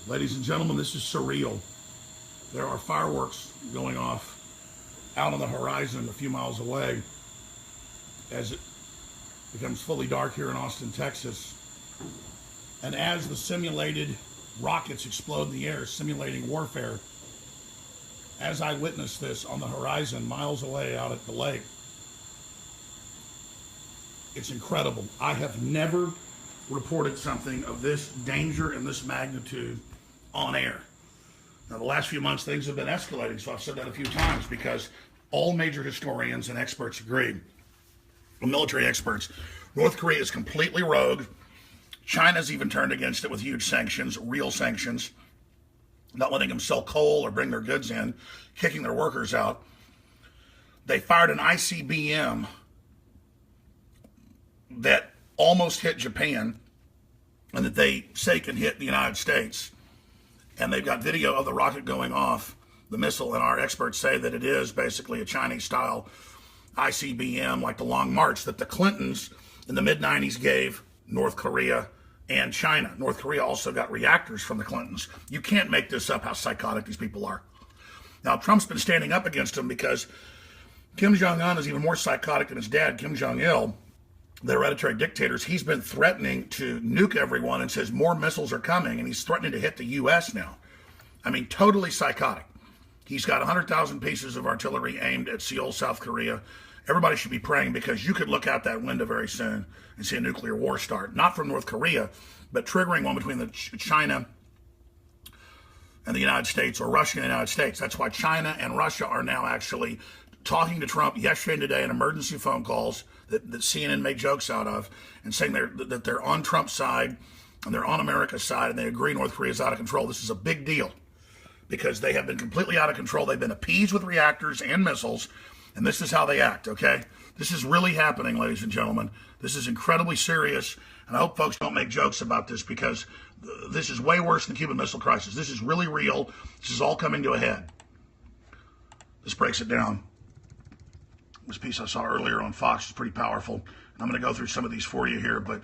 Ladies and gentlemen, this is surreal. There are fireworks going off out on the horizon a few miles away as it becomes fully dark here in Austin, Texas. And as the simulated rockets explode in the air, simulating warfare, as I witness this on the horizon, miles away out at the lake, it's incredible. I have never reported something of this danger and this magnitude on air. Now, the last few months, things have been escalating, so I've said that a few times because all major historians and experts agree, military experts, North Korea is completely rogue. China's even turned against it with huge sanctions, real sanctions, not letting them sell coal or bring their goods in, kicking their workers out. They fired an ICBM that almost hit Japan and that they say can hit the United States. And they've got video of the rocket going off, the missile, and our experts say that it is basically a Chinese-style ICBM, like the Long March that the Clintons in the mid-90s gave North Korea and China. North Korea also got reactors from the Clintons. You can't make this up, how psychotic these people are. Now, Trump's been standing up against them because Kim Jong-un is even more psychotic than his dad, Kim Jong-il, the hereditary dictators. He's been threatening to nuke everyone and says more missiles are coming, and he's threatening to hit the U.S. now. I mean, totally psychotic. He's got 100,000 pieces of artillery aimed at Seoul, South Korea. Everybody should be praying because you could look out that window very soon and see a nuclear war start. Not from North Korea, but triggering one between China and the United States, or Russia and the United States. That's why China and Russia are now actually talking to Trump yesterday and today in emergency phone calls that CNN made jokes out of, and saying that they're on Trump's side and they're on America's side, and they agree North Korea is out of control. This is a big deal because they have been completely out of control. They've been appeased with reactors and missiles, and this is how they act, okay? This is really happening, ladies and gentlemen. This is incredibly serious, and I hope folks don't make jokes about this because this is way worse than the Cuban Missile Crisis. This is really real. This is all coming to a head. This breaks it down. This piece I saw earlier on Fox is pretty powerful. And I'm going to go through some of these for you here, but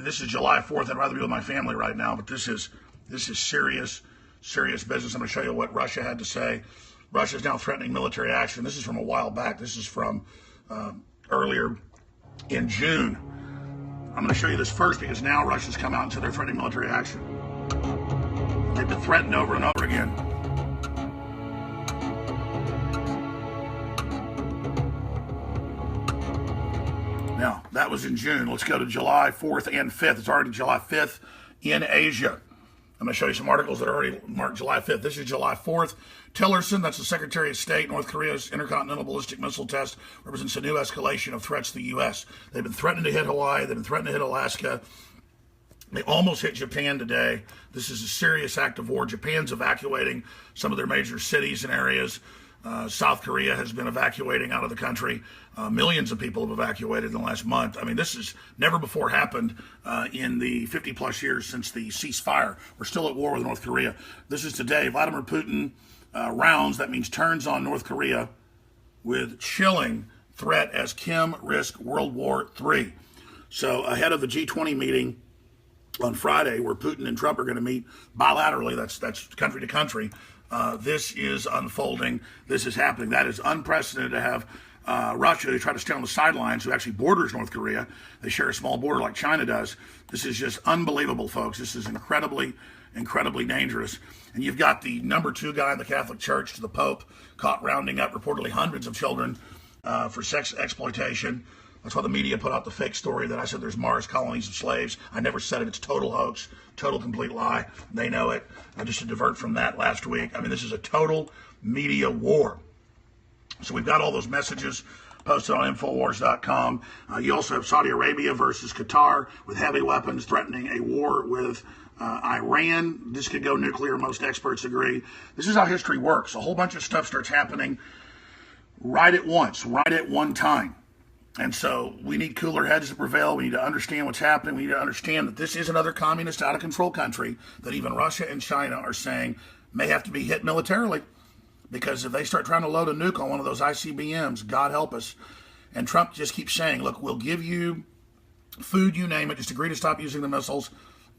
this is July 4th. I'd rather be with my family right now, but this is serious business. I'm going to show you what Russia had to say. Russia is now threatening military action. This is from a while back. This is from earlier in June. I'm going to show you this first because now Russia's come out and said they're threatening military action. They've been threatened over and over again. Now, that was in June. Let's go to July 4th and 5th. It's already July 5th in Asia. I'm going to show you some articles that are already marked July 5th. This is July 4th. Tillerson, that's the Secretary of State, North Korea's intercontinental ballistic missile test represents a new escalation of threats to the U.S. They've been threatening to hit Hawaii. They've been threatening to hit Alaska. They almost hit Japan today. This is a serious act of war. Japan's evacuating some of their major cities and areas. South Korea has been evacuating out of the country. Millions of people have evacuated in the last month. I mean, this has never before happened in the 50 plus years since the ceasefire. We're still at war with North Korea. This is today. Vladimir Putin rounds, that means turns on North Korea with chilling threat as Kim risks World War III. So ahead of the G20 meeting on Friday, where Putin and Trump are going to meet bilaterally, that's country to country, this is unfolding. This is happening. That is unprecedented to have Russia, who try to stay on the sidelines, who actually borders North Korea. They share a small border like China does. This is just unbelievable, folks. This is incredibly dangerous. And you've got the number 2 guy in the Catholic Church, to the Pope, caught rounding up reportedly hundreds of children for sex exploitation. That's why the media put out the fake story that I said there's Mars colonies of slaves. I never said it. It's total hoax, total complete lie. They know it. Just to divert from that last week. I mean, this is a total media war. So we've got all those messages posted on Infowars.com. You also have Saudi Arabia versus Qatar with heavy weapons threatening a war with Iran. This could go nuclear, most experts agree. This is how history works. A whole bunch of stuff starts happening right at once, right at one time. And so we need cooler heads to prevail. We need to understand what's happening. We need to understand that this is another communist out-of-control country that even Russia and China are saying may have to be hit militarily. Because if they start trying to load a nuke on one of those ICBMs, God help us. And Trump just keeps saying, look, we'll give you food, you name it, just agree to stop using the missiles.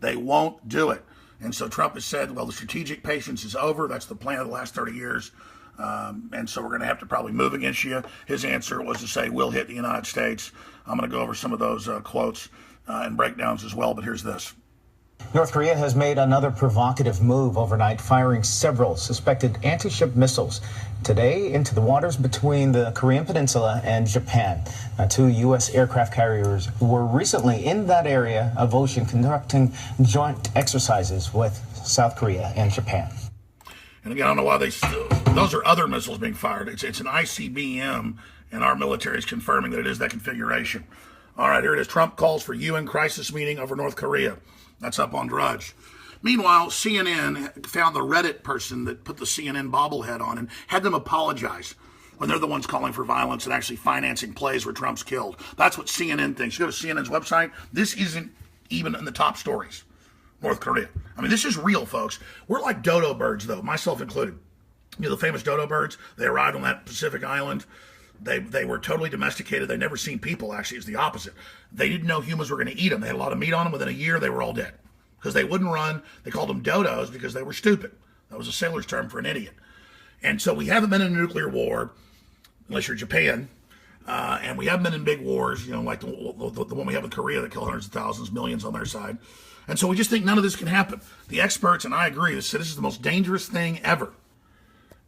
They won't do it. And so Trump has said, well, the strategic patience is over. That's the plan of the last 30 years. And so we're going to have to probably move against you. His answer was to say, we'll hit the United States. I'm going to go over some of those quotes and breakdowns as well, but here's this. North Korea has made another provocative move overnight, firing several suspected anti-ship missiles today into the waters between the Korean Peninsula and Japan. Two U.S. aircraft carriers were recently in that area of ocean conducting joint exercises with South Korea and Japan. And again, I don't know why those are other missiles being fired. It's an ICBM, and our military is confirming that it is that configuration. All right, here it is. Trump calls for UN crisis meeting over North Korea. That's up on Drudge. Meanwhile, CNN found the Reddit person that put the CNN bobblehead on and had them apologize when they're the ones calling for violence and actually financing plays where Trump's killed. That's what CNN thinks. You go to CNN's website, this isn't even in the top stories. North Korea. I mean, this is real, folks. We're like dodo birds, though, myself included. You know, the famous dodo birds, they arrived on that Pacific island. They were totally domesticated. They'd never seen people, actually. It's the opposite. They didn't know humans were going to eat them. They had a lot of meat on them. Within a year, they were all dead because they wouldn't run. They called them dodos because they were stupid. That was a sailor's term for an idiot. And so we haven't been in a nuclear war, unless you're Japan, and we haven't been in big wars, you know, like the one we have with Korea that killed hundreds of thousands, millions on their side. And so we just think none of this can happen. The experts, and I agree, this is the most dangerous thing ever.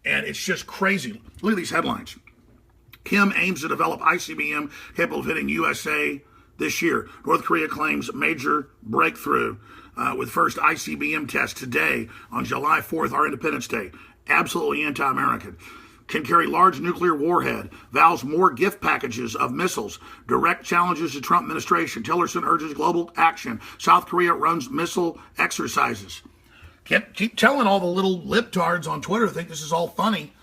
And it's just crazy. Look at these headlines. Kim aims to develop ICBM capable of hitting USA this year. North Korea claims major breakthrough with first ICBM test today on July 4th, our Independence Day. Absolutely anti-American. Can carry large nuclear warhead. Vows more gift packages of missiles. Direct challenges to Trump administration. Tillerson urges global action. South Korea runs missile exercises. Keep telling all the little libtards on Twitter think this is all funny.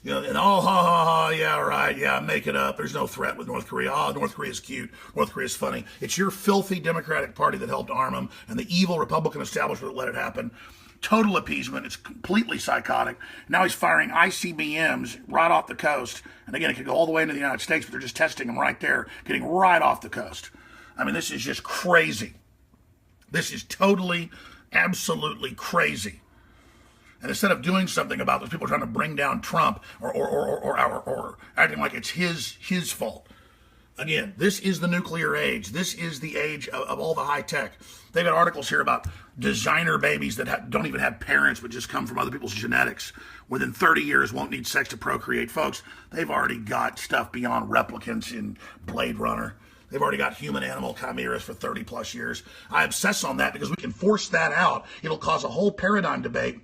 You know, and ha ha ha, yeah, right, yeah, make it up. There's no threat with North Korea. Oh, North Korea's cute. North Korea's funny. It's your filthy Democratic Party that helped arm them and the evil Republican establishment that let it happen. Total appeasement. It's completely psychotic. Now he's firing ICBMs right off the coast. And again, it could go all the way into the United States, but they're just testing them right there, getting right off the coast. I mean, this is just crazy. This is totally, absolutely crazy. And instead of doing something about those people trying to bring down Trump or acting like it's his fault. Again, this is the nuclear age. This is the age of all the high tech. They've got articles here about designer babies that don't even have parents but just come from other people's genetics. Within 30 years won't need sex to procreate. Folks, they've already got stuff beyond replicants in Blade Runner. They've already got human-animal chimeras for 30 plus years. I obsess on that because we can force that out. It'll cause a whole paradigm debate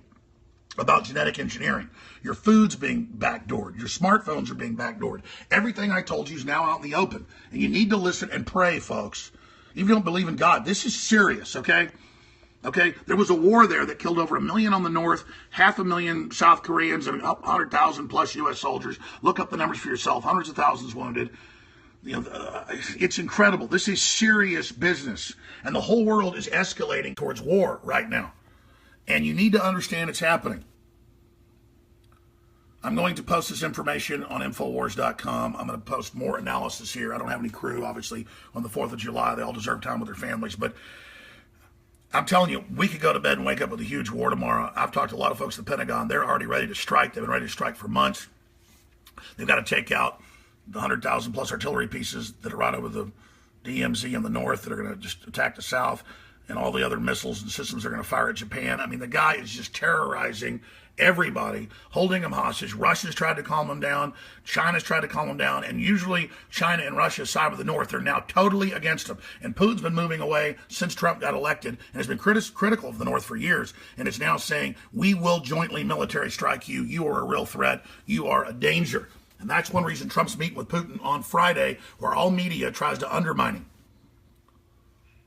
about genetic engineering. Your food's being backdoored. Your smartphones are being backdoored. Everything I told you is now out in the open. And you need to listen and pray, folks. Even if you don't believe in God, this is serious, okay? Okay? There was a war there that killed over 1 million on the north, 500,000 South Koreans, and 100,000 plus U.S. soldiers. Look up the numbers for yourself. Hundreds of thousands wounded. You know, it's incredible. This is serious business. And the whole world is escalating towards war right now. And you need to understand it's happening. I'm going to post this information on Infowars.com. I'm going to post more analysis here. I don't have any crew, obviously, on the 4th of July. They all deserve time with their families. But I'm telling you, we could go to bed and wake up with a huge war tomorrow. I've talked to a lot of folks at the Pentagon. They're already ready to strike. They've been ready to strike for months. They've got to take out the 100,000 plus artillery pieces that are right over the DMZ in the north that are going to just attack the south, and all the other missiles and systems they're going to fire at Japan. I mean, the guy is just terrorizing everybody, holding them hostage. Russia's tried to calm them down. China's tried to calm them down. And usually China and Russia side with the North. They're now totally against them. And Putin's been moving away since Trump got elected and has been critical of the North for years. And it's now saying, we will jointly military strike you. You are a real threat. You are a danger. And that's one reason Trump's meeting with Putin on Friday, where all media tries to undermine him.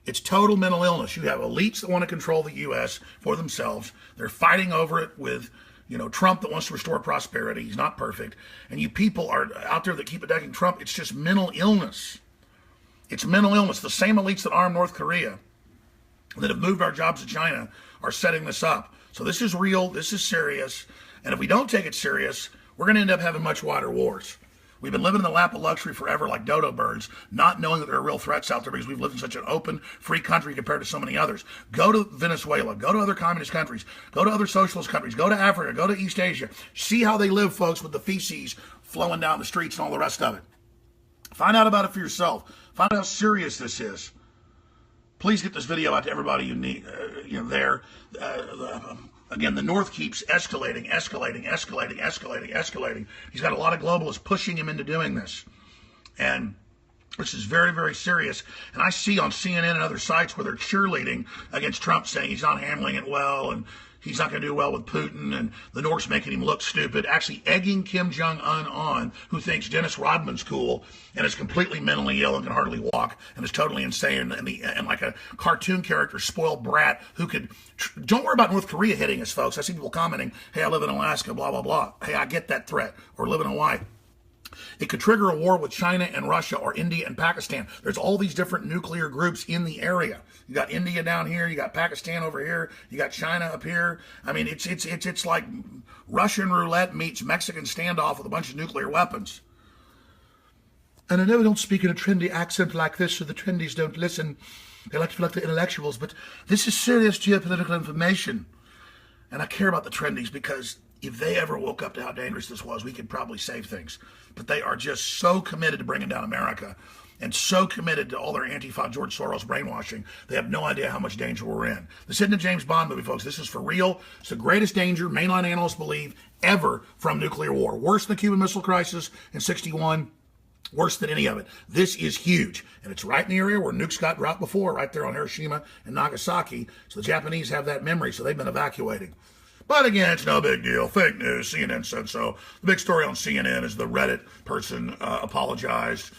It's total mental illness. You have elites that want to control the U.S. for themselves. They're fighting over it with, Trump that wants to restore prosperity. He's not perfect. And you people are out there that keep attacking Trump. It's just mental illness. It's mental illness. The same elites that armed North Korea, that have moved our jobs to China, are setting this up. So this is real. This is serious. And if we don't take it serious, we're going to end up having much wider wars. We've been living in the lap of luxury forever like dodo birds, not knowing that there are real threats out there because we've lived in such an open, free country compared to so many others. Go to Venezuela, go to other communist countries, go to other socialist countries, go to Africa, go to East Asia. See how they live, folks, with the feces flowing down the streets and all the rest of it. Find out about it for yourself. Find out how serious this is. Please get this video out to everybody you need, there. Again, the North keeps escalating. He's got a lot of globalists pushing him into doing this. And this is very, very serious. And I see on CNN and other sites where they're cheerleading against Trump, saying he's not handling it well and he's not going to do well with Putin, and the North's making him look stupid, actually egging Kim Jong-un on, who thinks Dennis Rodman's cool and is completely mentally ill and can hardly walk and is totally insane and like a cartoon character, spoiled brat who could... Don't worry about North Korea hitting us, folks. I see people commenting, hey, I live in Alaska, blah, blah, blah. Hey, I get that threat. Or live in Hawaii. It could trigger a war with China and Russia or India and Pakistan. There's all these different nuclear groups in the area. You got India down here, you got Pakistan over here, you got China up here. I mean, it's like Russian roulette meets Mexican standoff with a bunch of nuclear weapons. And I know I don't speak in a trendy accent like this, so the trendies don't listen. They like to feel like the intellectuals, but this is serious geopolitical information. And I care about the trendies because if they ever woke up to how dangerous this was, we could probably save things. But they are just so committed to bringing down America and so committed to all their Antifa, George Soros brainwashing, they have no idea how much danger we're in. This isn't a James Bond movie, folks. This is for real. It's the greatest danger, mainline analysts believe, ever from nuclear war. Worse than the Cuban Missile Crisis in '61. Worse than any of it. This is huge. And it's right in the area where nukes got dropped before, right there on Hiroshima and Nagasaki. So the Japanese have that memory, so they've been evacuating. But again, it's no big deal. Fake news. CNN said so. The big story on CNN is the Reddit person apologized.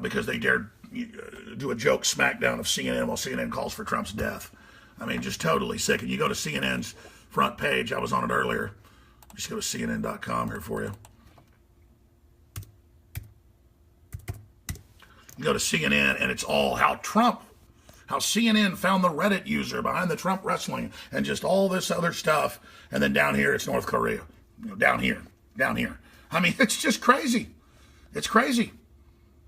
Because they dared do a joke smackdown of CNN while CNN calls for Trump's death. I mean, just totally sick. And you go to CNN's front page. I was on it earlier. Just go to CNN.com here for you. You go to CNN, and it's all how CNN found the Reddit user behind the Trump wrestling and just all this other stuff. And then down here, it's North Korea. Down here. I mean, it's just crazy. It's crazy.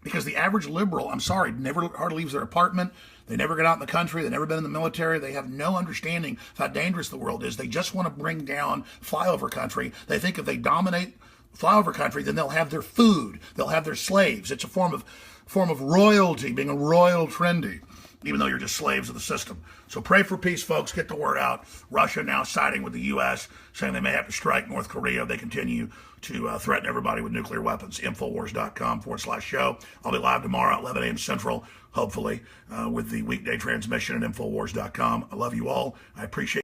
Because the average liberal, I'm sorry, never hardly leaves their apartment. They never get out in the country. They've never been in the military. They have no understanding of how dangerous the world is. They just want to bring down flyover country. They think if they dominate flyover country, then they'll have their food. They'll have their slaves. It's a form of royalty, being a royal trendy, even though you're just slaves of the system. So pray for peace, folks. Get the word out. Russia now siding with the U.S., saying they may have to strike North Korea. They continue to threaten everybody with nuclear weapons. Infowars.com/show. I'll be live tomorrow at 11 a.m. Central, hopefully, with the weekday transmission at Infowars.com. I love you all. I appreciate